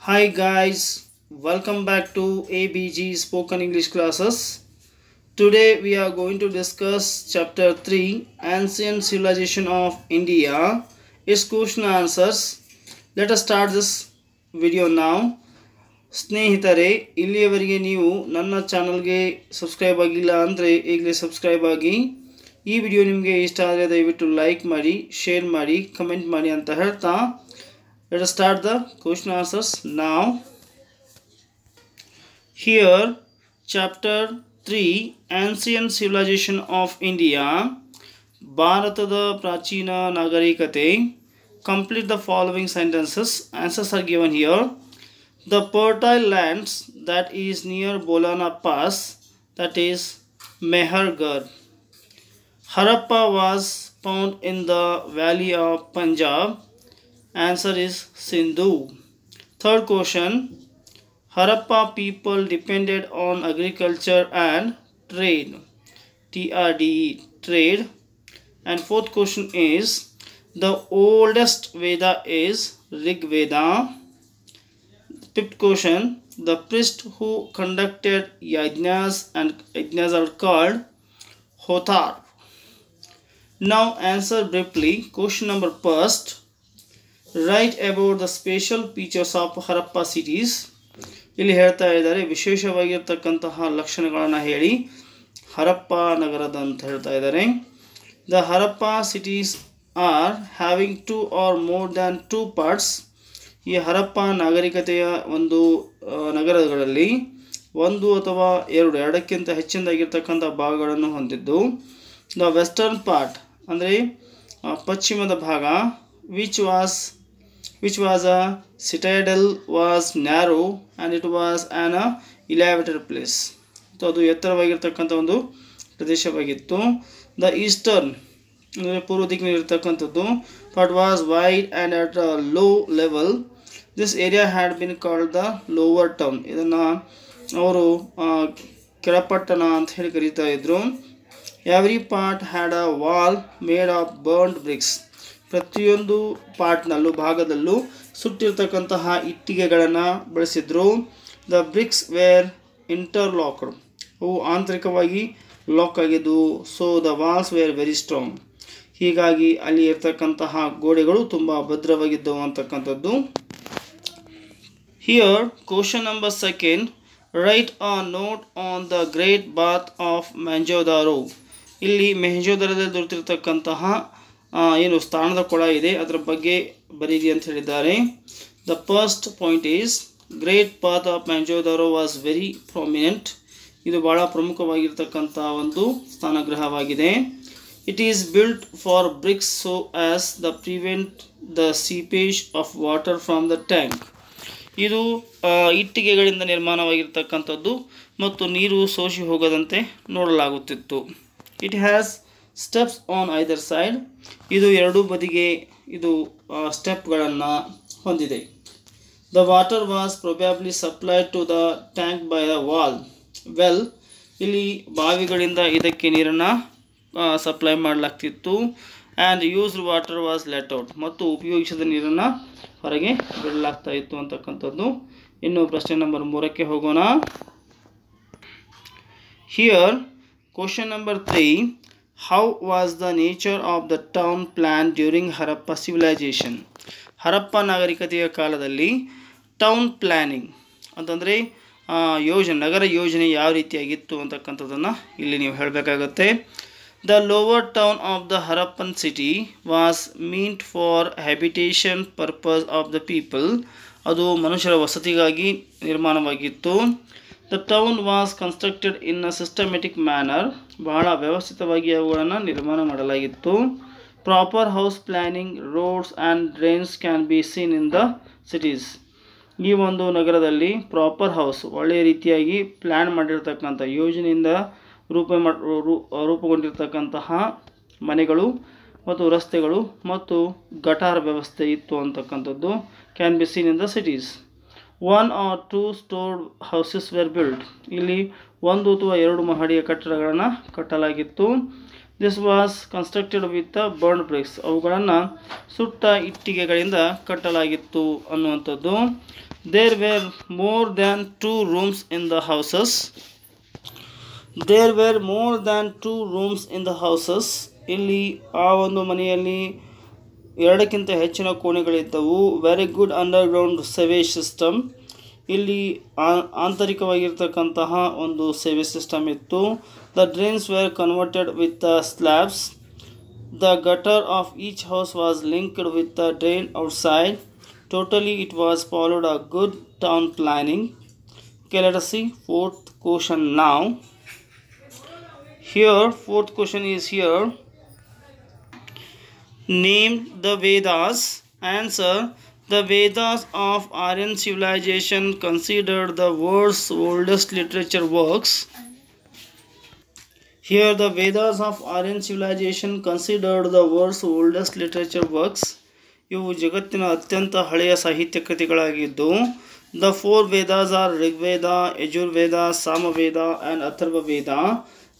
Hi guys, welcome back to ABG Spoken English classes. Today we are going to discuss chapter 3 Ancient Civilization of India. Its question and answers. Let us start this video now. ಸ್ನೇಹಿತರೆ ಇಲ್ಲಿಯವರೆಗೆ ನೀವು ನನ್ನ ಚಾನಲ್ಗೆ subscribe ಆಗಿಲ್ಲ ಅಂದರೆ ಈಗಲೇ subscribe ಆಗಿ ಈ ವಿಡಿಯೋ ನಿಮಗೆ ಇಷ್ಟ ಆದರೆ ದಯವಿಟ್ಟು ಲೈಕ್ ಮಾಡಿ ಶೇರ್ ಮಾಡಿ ಕಮೆಂಟ್ ಮಾಡಿ ಅಂತ ಹೇಳ್ತಾ let us start the question answers now. Here chapter 3 Ancient Civilization of India ಭಾರತದ ಪ್ರಾಚೀನ ನಾಗರಿಕತೆ. Complete the following sentences. Answers are given here. The fertile lands that is near Bolana Pass, that is Mehergarh. Harappa was found in the valley of Punjab. Answer is Sindhu. Third question. Harappa people depended on agriculture and trade. TRDE, trade. And fourth question is the oldest Veda is Rig Veda. Fifth question. The priest who conducted yajnas and yajnas are called Hotar. Now answer briefly. Question number first. Write about the special features of Harappa cities. ಇಲ್ಲಿ ಹೇಳ್ತಾ ಇದ್ದಾರೆ ವಿಶೇಷವಾಗಿರ್ತಕ್ಕಂತಹ ಲಕ್ಷಣಗಳನ್ನು ಹೇಳಿ ಹರಪ್ಪ ನಗರದ ಅಂತ ಹೇಳ್ತಾ ಇದ್ದಾರೆ. The Harappa cities are having two or more than two parts. ಈ ಹರಪ್ಪ ನಾಗರಿಕತೆಯ ಒಂದು ನಗರಗಳಲ್ಲಿ ಒಂದು ಅಥವಾ ಎರಡಕ್ಕಿಂತ ಹೆಚ್ಚಿನದಾಗಿರ್ತಕ್ಕಂಥ ಭಾಗಗಳನ್ನು ಹೊಂದಿದ್ದು. ದ ವೆಸ್ಟರ್ನ್ ಪಾರ್ಟ್ ಅಂದರೆ ಪಶ್ಚಿಮದ ಭಾಗ which was a citadel was narrow and it was an elevated place. So ಅದು ಎತ್ತರವಾಗಿರ್ತಕ್ಕಂಥ ಒಂದು ಪ್ರದೇಶವಾಗಿತ್ತು. ದ ಈಸ್ಟರ್ನ್ ಅಂದರೆ ಪೂರ್ವ ದಿಕ್ಕಿನಲ್ಲಿರ್ತಕ್ಕಂಥದ್ದು part was wide and at a low level. This area had been called the lower town. ಇದನ್ನು ಅವರು ಕೆಳಪಟ್ಟಣ ಅಂತ ಹೇಳಿ ಕರೀತಾ ಇದ್ರು. Every part had a wall made of burned bricks. ಪ್ರತಿಯೊಂದು ಪಾರ್ಟ್ನಲ್ಲೂ ಭಾಗದಲ್ಲೂ ಸುಟ್ಟಿರ್ತಕ್ಕಂತಹ ಇಟ್ಟಿಗೆಗಳನ್ನು ಬಳಸಿದ್ರು. ದ ಬ್ರಿಕ್ಸ್ ವೇರ್ ಇಂಟರ್ಲಾಕ್ಡ್, ಅವು ಆಂತರಿಕವಾಗಿ ಲಾಕ್ ಆಗಿದ್ದು. So the walls were very strong, ಹೀಗಾಗಿ ಅಲ್ಲಿ ಇರ್ತಕ್ಕಂತಹ ಗೋಡೆಗಳು ತುಂಬ ಭದ್ರವಾಗಿದ್ದವು ಅಂತಕ್ಕಂಥದ್ದು. Here question number second. Write a note on the great bath of Mohenjodaro. ಇಲ್ಲಿ ಮೆಹಂಜೋದಾರದಲ್ಲಿ ದೊರೆತಿರ್ತಕ್ಕಂತಹ ಏನು ಸ್ಥಾನದ ಕೊಳ ಇದೆ ಅದರ ಬಗ್ಗೆ ಬರೀರಿ ಅಂತ ಹೇಳಿದ್ದಾರೆ. The first point is great bath of Mohenjodaro was very prominent. ಇದು ಬಹಳ ಪ್ರಮುಖವಾಗಿರ್ತಕ್ಕಂಥ ಒಂದು ಸ್ನಾನಗೃಹವಾಗಿದೆ. It is built for bricks so as the prevent the seepage of water from the tank. ಇದು ಇಟ್ಟಿಗೆಗಳಿಂದ ನಿರ್ಮಾಣವಾಗಿರ್ತಕ್ಕಂಥದ್ದು ಮತ್ತು ನೀರು ಸೋಸಿ ಹೋಗದಂತೆ ನೋಡಲಾಗುತ್ತಿತ್ತು. It has steps on either side. ಇದು ಎರಡೂ ಬದಿಗೆ ಇದು ಸ್ಟೆಪ್ಗಳನ್ನು ಹೊಂದಿದೆ. The water was probably supplied to the tank by the wall well. ಇಲ್ಲಿ ಬಾವಿಗಳಿಂದ ಇದಕ್ಕೆ ನೀರನ್ನು ಸಪ್ಲೈ ಮಾಡಲಾಗ್ತಿತ್ತು. And used water was let out, ಮತ್ತು ಉಪಯೋಗಿಸಿದ ನೀರನ್ನು ಹೊರಗೆ ಬಿಡಲಾಗ್ತಾ ಇತ್ತು ಅಂತಕ್ಕಂಥದ್ದು. ಇನ್ನು ಪ್ರಶ್ನೆ ನಂಬರ್ 3ಕ್ಕೆ ಹೋಗೋಣ. Here question number 3. How was the nature of the town planned during Harappa civilization? Harappa ನಾಗರಿಕತೆಯ ಕಾಲದಲ್ಲಿ ಟೌನ್ ಪ್ಲ್ಯಾನಿಂಗ್ ಅಂತಂದರೆ ನಗರ ಯೋಜನೆ ಯಾವ ರೀತಿಯಾಗಿತ್ತು ಅಂತಕ್ಕಂಥದ್ದನ್ನು ಇಲ್ಲಿ ನೀವು ಹೇಳಬೇಕಾಗತ್ತೆ. The lower town of the Harappan city was meant for habitation purpose of the people. ಅದು ಮನುಷ್ಯರ ವಸತಿಗಾಗಿ ನಿರ್ಮಾಣವಾಗಿತ್ತು. The town was constructed in a systematic manner. ಬಹಳ ವ್ಯವಸ್ಥಿತವಾಗಿ ಅವುಗಳನ್ನು ನಿರ್ಮಾಣ ಮಾಡಲಾಗಿತ್ತು. Proper house planning, roads and drains can be seen in the cities. ಈ ಒಂದು ನಗರದಲ್ಲಿ ಪ್ರಾಪರ್ ಹೌಸ್, ಒಳ್ಳೆಯ ರೀತಿಯಾಗಿ ಪ್ಲ್ಯಾನ್ ಮಾಡಿರ್ತಕ್ಕಂಥ ಯೋಜನೆಯಿಂದ ರೂಪುಗೊಂಡಿರ್ತಕ್ಕಂತಹ ಮನೆಗಳು ಮತ್ತು ರಸ್ತೆಗಳು ಮತ್ತು ಗಟಾರ ವ್ಯವಸ್ಥೆ ಇತ್ತು ಅಂತಕ್ಕಂಥದ್ದು can be seen in the cities. 1 or 2 stored houses were built. ಇಲ್ಲಿ 1 ಅಥವಾ 2 ಮಹಡಿಯ ಕಟ್ಟಡಗಳನ್ನು ಕಟ್ಟಲಾಗಿತ್ತು. This was constructed with burn bricks. ಅವುಗಳನ್ನು ಸುಟ್ಟ ಇಟ್ಟಿಗೆಗಳಿಂದ ಕಟ್ಟಲಾಗಿತ್ತು ಅನ್ನುವಂಥದ್ದು. There were more than 2 rooms in the houses. There were more than 2 rooms in the houses. ಇಲ್ಲಿ ಆ ಒಂದು ಮನೆಯಲ್ಲಿ 2ಕ್ಕಿಂತ ಹೆಚ್ಚಿನ ಕೋಣೆಗಳಿದ್ದವು. Very good underground sewage system. ಇಲ್ಲಿ ಆಂತರಿಕವಾಗಿರ್ತಕ್ಕಂತಹ ಒಂದು ಸೇವೇಜ್ ಸಿಸ್ಟಮ್ ಇತ್ತು. The drains were converted with the slabs. The gutter of each house was linked with the drain outside. Totally it was followed a good town planning. Okay, let us see fourth question now. Here fourth question is here. Name the Vedas. Answer. The Vedas of Aryan civilization considered the world's oldest literature works. Here the Vedas of Aryan civilization considered the world's oldest literature works. ಇವು ಜಗತ್ತಿನ ಅತ್ಯಂತ ಹಳೆಯ ಸಾಹಿತ್ಯ ಕೃತಿಗಳಾಗಿದ್ದು. The 4 Vedas are Rigveda, Yajurveda, Samaveda and Atharvaveda.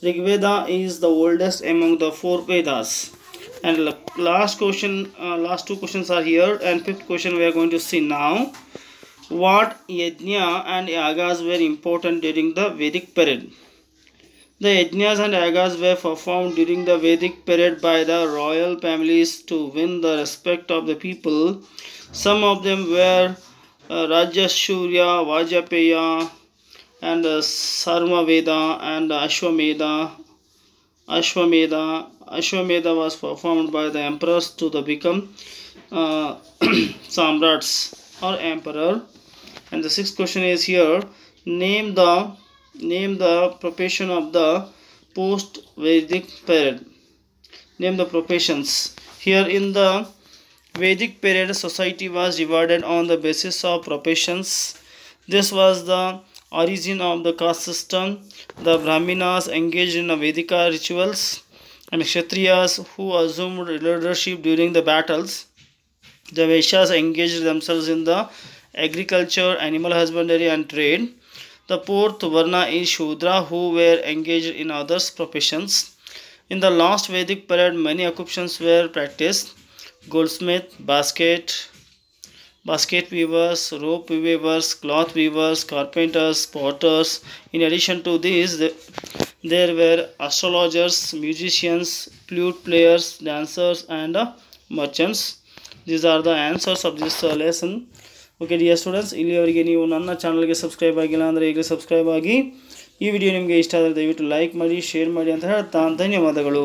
Rigveda is the oldest among the 4 Vedas. And last two questions are here, and fifth question we are going to see now. What yajna and yagas were important during the Vedic period? The yajnas and yagas were performed during the Vedic period by the royal families to win the respect of the people. Some of them were Rajashurya, Vajapeya, and Sarmaveda and Ashwamedha. Ashwamedha was performed by the emperors to become samrats or emperor. And the sixth question is here. Name the profession of the post-Vedic period. Name the professions. Here in the Vedic period, society was divided on the basis of professions. This was the origin of the caste system. The Brahminas engaged in Vedic rituals, and Kshatriyas who assumed leadership during the battles. The Vaishyas engaged themselves in the agriculture, animal husbandry and trade. The fourth Varna is Shudra who were engaged in other professions. In the last Vedic period, many occupations were practiced. Goldsmith, basket weavers, rope weavers, cloth weavers, carpenters, potters. In addition to these, there were astrologers, musicians, flute players, dancers and merchants. These are the answers of this lesson. Okay dear students, ಇಲ್ಲಿಯವರೆಗೆ ನೀವು ನನ್ನ ಚಾನಲ್ಗೆ subscribe ಆಗಿಲ್ಲ ಅಂದರೆ ಈಗಲೇ subscribe ಆಗಿ. ಈ video ನಿಮಗೆ ಇಷ್ಟ ಆದರೆ ದಯವಿಟ್ಟು ಲೈಕ್ ಮಾಡಿ, ಶೇರ್ ಮಾಡಿ ಅಂತ ಹೇಳ್ತಾ ಧನ್ಯವಾದಗಳು.